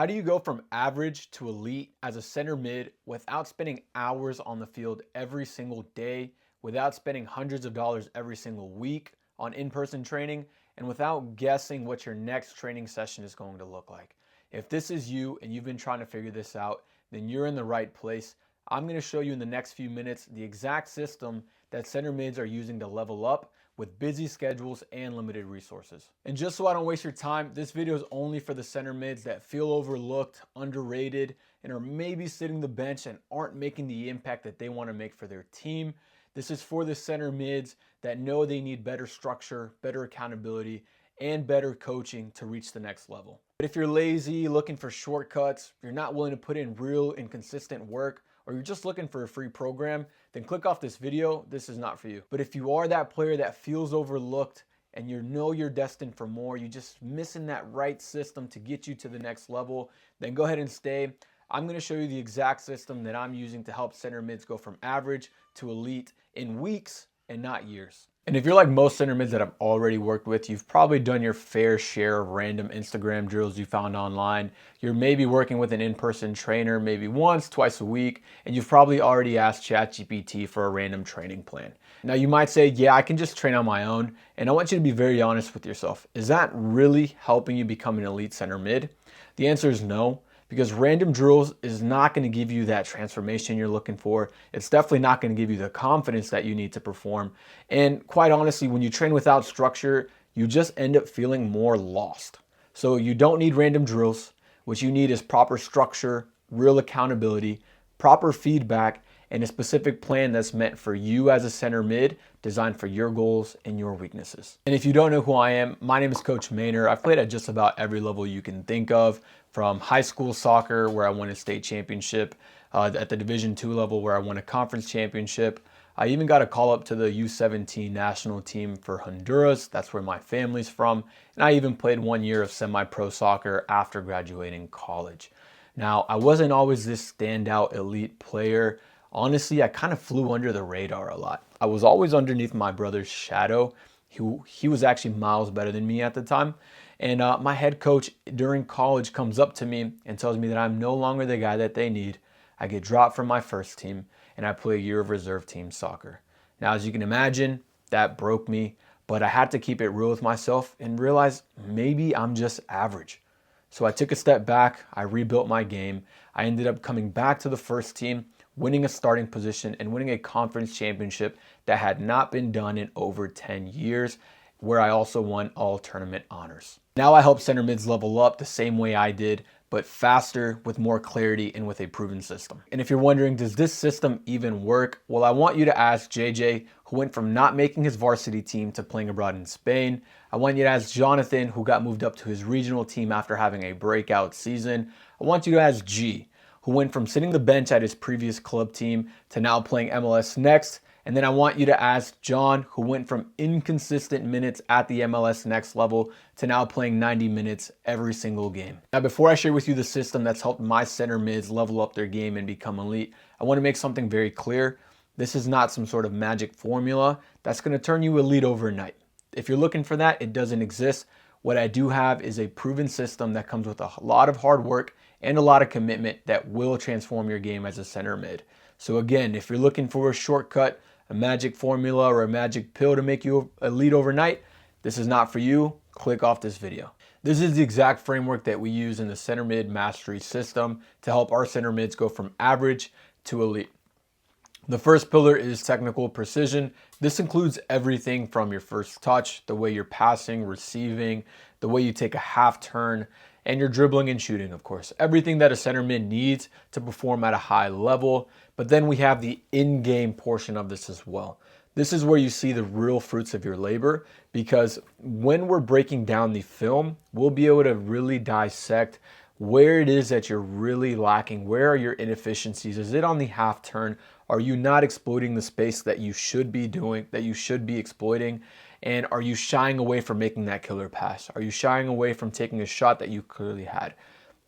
How do you go from average to elite as a center mid without spending hours on the field every single day, without spending hundreds of dollars every single week on in-person training, and without guessing what your next training session is going to look like? If this is you and you've been trying to figure this out, then you're in the right place. I'm going to show you in the next few minutes the exact system that center mids are using to level up with busy schedules and limited resources. And just so I don't waste your time, this video is only for the center mids that feel overlooked, underrated, and are maybe sitting the bench and aren't making the impact that they want to make for their team. This is for the center mids that know they need better structure, better accountability, and better coaching to reach the next level. But if you're lazy, looking for shortcuts, you're not willing to put in real and consistent work, or you're just looking for a free program, then click off this video. This is not for you. But if you are that player that feels overlooked and you know you're destined for more, you're just missing that right system to get you to the next level, then go ahead and stay. I'm going to show you the exact system that I'm using to help center mids go from average to elite in weeks and not years. And if you're like most center mids that I've already worked with, you've probably done your fair share of random Instagram drills you found online. You're maybe working with an in-person trainer maybe once, twice a week, and you've probably already asked ChatGPT for a random training plan. Now you might say, yeah, I can just train on my own. And I want you to be very honest with yourself. Is that really helping you become an elite center mid? The answer is no. Because random drills is not going to give you that transformation you're looking for. It's definitely not going to give you the confidence that you need to perform. And quite honestly, when you train without structure, you just end up feeling more lost. So you don't need random drills. What you need is proper structure, real accountability, proper feedback, and a specific plan that's meant for you as a center mid, designed for your goals and your weaknesses. And if you don't know who I am, my name is Coach Maynor. I've played at just about every level you can think of, from high school soccer, where I won a state championship, at the Division II level, where I won a conference championship. I even got a call up to the U17 national team for Honduras. That's where my family's from. And I even played 1 year of semi-pro soccer after graduating college. Now, I wasn't always this standout elite player. Honestly, I kind of flew under the radar a lot. I was always underneath my brother's shadow. He was actually miles better than me at the time. And my head coach during college comes up to me and tells me that I'm no longer the guy that they need. I get dropped from my first team and I play a year of reserve team soccer. Now, as you can imagine, that broke me, but I had to keep it real with myself and realize maybe I'm just average. So I took a step back, I rebuilt my game. I ended up coming back to the first team, winning a starting position and winning a conference championship that had not been done in over 10 years, where I also won all tournament honors. Now I help center mids level up the same way I did, but faster, with more clarity, and with a proven system. And if you're wondering, does this system even work? Well, I want you to ask JJ, who went from not making his varsity team to playing abroad in Spain. I want you to ask Jonathan, who got moved up to his regional team after having a breakout season. I want you to ask G, who went from sitting the bench at his previous club team to now playing MLS Next. And then I want you to ask John, who went from inconsistent minutes at the MLS Next level to now playing 90 minutes every single game. Now, before I share with you the system that's helped my center mids level up their game and become elite, I want to make something very clear. This is not some sort of magic formula that's going to turn you elite overnight. If you're looking for that, it doesn't exist. What I do have is a proven system that comes with a lot of hard work and a lot of commitment that will transform your game as a center mid. So again, if you're looking for a shortcut, a magic formula, or a magic pill to make you elite overnight, this is not for you. Click off this video. This is the exact framework that we use in the center mid mastery system to help our center mids go from average to elite. The first pillar is technical precision. This includes everything from your first touch, the way you're passing, receiving, the way you take a half turn, and your dribbling and shooting, of course. Everything that a center mid needs to perform at a high level. But then we have the in-game portion of this as well. This is where you see the real fruits of your labor, because when we're breaking down the film, we'll be able to really dissect where it is that you're really lacking. Where are your inefficiencies? Is it on the half turn? Are you not exploiting the space that you should be doing, that you should be exploiting? And are you shying away from making that killer pass? Are you shying away from taking a shot that you clearly had?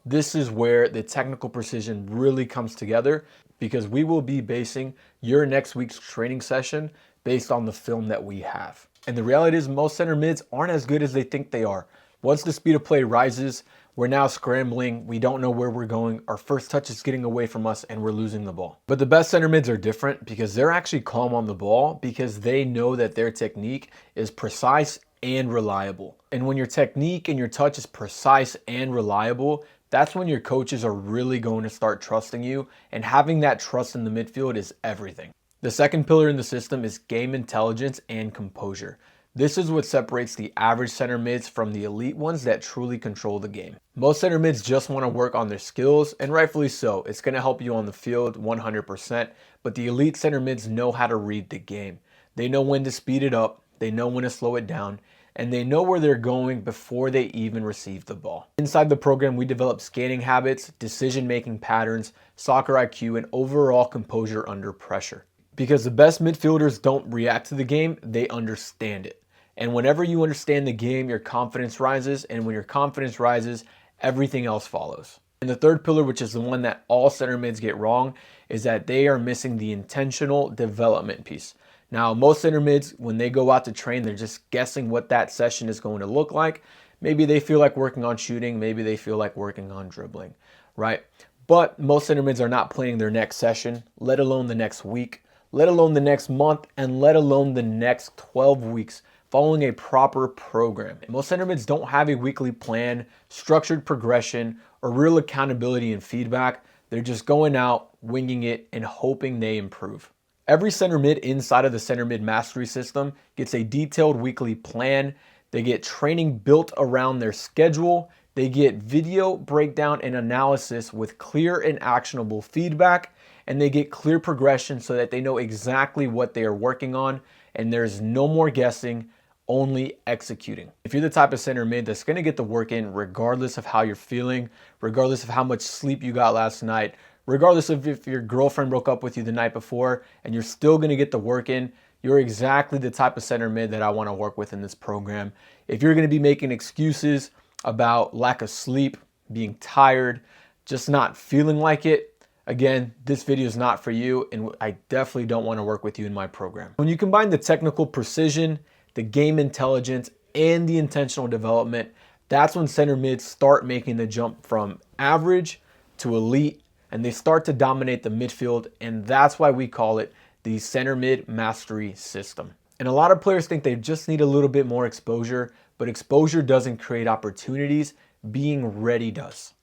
This is where the technical precision really comes together, because we will be basing your next week's training session based on the film that we have. And the reality is most center mids aren't as good as they think they are. Once the speed of play rises, We're now scrambling. We don't know where we're going. Our first touch is getting away from us and we're losing the ball. But the best center mids are different because they're actually calm on the ball because they know that their technique is precise and reliable. And when your technique and your touch is precise and reliable, that's when your coaches are really going to start trusting you. And having that trust in the midfield is everything. The second pillar in the system is game intelligence and composure. This is what separates the average center mids from the elite ones that truly control the game. Most center mids just want to work on their skills, and rightfully so. It's going to help you on the field 100%, but the elite center mids know how to read the game. They know when to speed it up, they know when to slow it down, and they know where they're going before they even receive the ball. Inside the program, we develop scanning habits, decision-making patterns, soccer IQ, and overall composure under pressure. Because the best midfielders don't react to the game, they understand it. And whenever you understand the game, your confidence rises, and when your confidence rises, everything else follows. And the third pillar, which is the one that all center mids get wrong, is that they are missing the intentional development piece. Now, most center mids, when they go out to train, they're just guessing what that session is going to look like. Maybe they feel like working on shooting, maybe they feel like working on dribbling, right? But most center mids are not planning their next session, let alone the next week, let alone the next month, and let alone the next 12 weeks. Following a proper program. Most center mids don't have a weekly plan, structured progression, or real accountability and feedback. They're just going out, winging it, and hoping they improve. Every center mid inside of the center mid mastery system gets a detailed weekly plan. They get training built around their schedule. They get video breakdown and analysis with clear and actionable feedback. And they get clear progression so that they know exactly what they are working on. And there's no more guessing, only executing. If you're the type of center mid that's going to get the work in regardless of how you're feeling, regardless of how much sleep you got last night, regardless of if your girlfriend broke up with you the night before, and you're still going to get the work in, you're exactly the type of center mid that I want to work with in this program. If you're going to be making excuses about lack of sleep, being tired, just not feeling like it, again, this video is not for you, and I definitely don't want to work with you in my program. When you combine the technical precision, the game intelligence, and the intentional development, that's when center mids start making the jump from average to elite, and they start to dominate the midfield, and that's why we call it the center mid mastery system. And a lot of players think they just need a little bit more exposure, but exposure doesn't create opportunities, being ready does.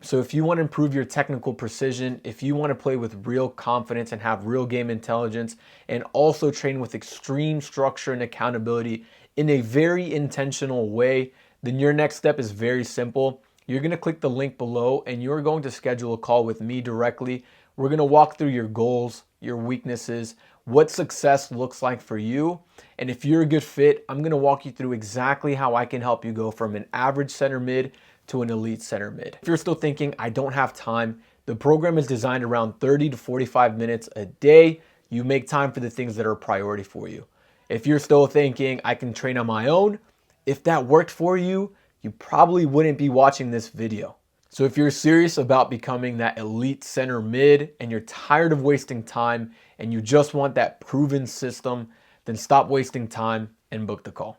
So if you want to improve your technical precision, if you want to play with real confidence and have real game intelligence, and also train with extreme structure and accountability in a very intentional way, then your next step is very simple. You're going to click the link below and you're going to schedule a call with me directly. We're going to walk through your goals, your weaknesses, what success looks like for you. And if you're a good fit, I'm going to walk you through exactly how I can help you go from an average center mid to an elite center mid. If you're still thinking, I don't have time, the program is designed around 30 to 45 minutes a day. You make time for the things that are a priority for you. If you're still thinking, I can train on my own, if that worked for you, you probably wouldn't be watching this video. So if you're serious about becoming that elite center mid and you're tired of wasting time and you just want that proven system, then stop wasting time and book the call.